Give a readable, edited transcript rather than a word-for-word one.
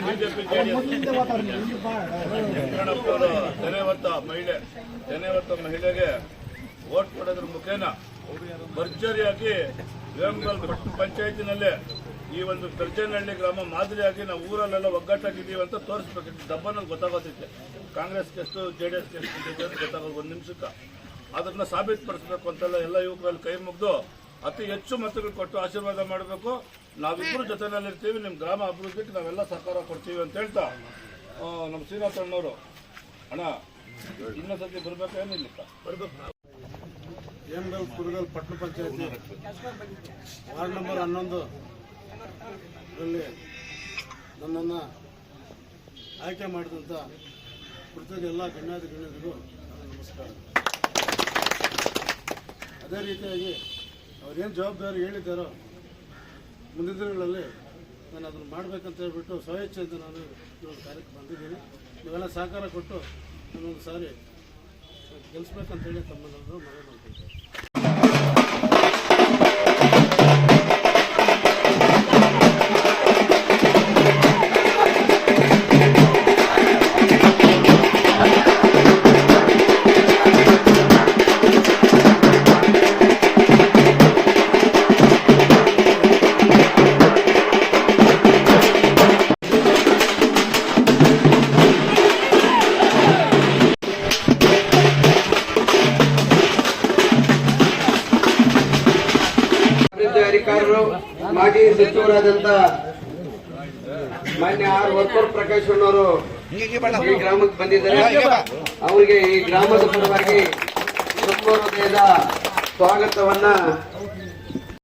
BJP ತೆನೆವತ್ತ ಮಹಿಳೆಗೆ vote ಕೊಡೋದ್ರ ಮುಖೇನ ಭರ್ಜರಿಯಾಗಿ ವೇಮಗಲ್ ಪಂಚಾಯತಿನಲ್ಲೇ ಈ ಒಂದು ಕರ್ಜನಹಳ್ಳಿ ಗ್ರಾಮ ಮಾದರಿಯಾಗಿ ನಾವು ಊರಲ್ಲೆಲ್ಲ ಒಗ್ಗಟ್ಟಾಗಿದ್ದೀವಿ ಅಂತ ತೋರಿಸ್ಬೇಕಿತ್ತು. ಡಬ್ಬನಲ್ಲಿ ಗೊತ್ತಾಗೋದಿಕ್ಕೆ ಕಾಂಗ್ರೆಸ್ಗೆ ಎಷ್ಟು JDSಗೆ ಎಷ್ಟು ಇದೆ ಅಂತ ಗೊತ್ತಾಗೋದು ಒಂದು ನಿಮಿಷಕ್ಕೆ. ಅದನ್ನ ಸಾಬೀತುಪಡಿಸಬೇಕು ಅಂತೆಲ್ಲ ಎಲ್ಲ ಯುವಕರಲ್ಲಿ ಕೈ ಮುಗಿದು ಅತಿ ಹೆಚ್ಚು ಮತಗಳು ಕೊಟ್ಟು ಆಶೀರ್ವಾದ ಮಾಡಬೇಕು. ನಾವಿಬ್ಬರು ಜೊತೆನಲ್ಲಿರ್ತೀವಿ, ನಿಮ್ಮ ಗ್ರಾಮ ಅಭಿವೃದ್ಧಿಗೆ ನಾವೆಲ್ಲ ಸಹಕಾರ ಕೊಡ್ತೀವಿ ಅಂತ ಹೇಳ್ತಾ ನಮ್ಮ ಶ್ರೀನಾಥ್ ಅಣ್ಣವರು ಅಣ್ಣ ಇನ್ನೊಂದ್ಸತಿ ಬರ್ಬೇಕೇನಿಲ್ಲ ಬರ್ಬೇಕು. ವೇಮಗಲ್ ಕುರುಗಲ್ ಪಟ್ಟಣ ಪಂಚಾಯತಿ ವಾರ್ಡ್ ನಂಬರ್ 11 ರಲ್ಲಿ ನನ್ನನ್ನು ಆಯ್ಕೆ ಮಾಡಿದಂಥ ಕೃತಜ್ಞ ಎಲ್ಲ ಗಣ್ಯರಿಗೂ ನಮಸ್ಕಾರ. ಅದೇ ರೀತಿಯಾಗಿ ಅವ್ರೇನು ಜವಾಬ್ದಾರಿ ಹೇಳಿದ್ದಾರೋ ಮುಂದಿನ ದಿನಗಳಲ್ಲಿ ನಾನು ಅದನ್ನು ಮಾಡಬೇಕಂತ ಹೇಳ್ಬಿಟ್ಟು ಸ್ವಇಚ್ಛೆಯಿಂದ ನಾನು ಇನ್ನೊಂದು ಕಾರ್ಯಕ್ಕೆ ಬಂದಿದ್ದೀನಿ. ನೀವೆಲ್ಲ ಸಹಕಾರ ಕೊಟ್ಟು ನನ್ನೊಂದು ಸಾರಿ ಗೆಲ್ಲಿಸ್ಬೇಕಂತೇಳಿ ತಮ್ಮನ್ನೆಲ್ಲರೂ ಮನವಿ ಮಾಡ್ತಿದ್ದೇನೆ. ಅಧಿಕಾರಿಗಳು ಮಾಜಿ ಸಚಿವರಾದಂತ ಮಾನ್ಯ ವರ್ತೂರ್ ಪ್ರಕಾಶ್ ಅವರು ಈ ಗ್ರಾಮಕ್ಕೆ ಬಂದಿದ್ದಾರೆ. ಅವರಿಗೆ ಈ ಗ್ರಾಮದ ಪರವಾಗಿ ಹೃದಯದ ಸ್ವಾಗತವನ್ನ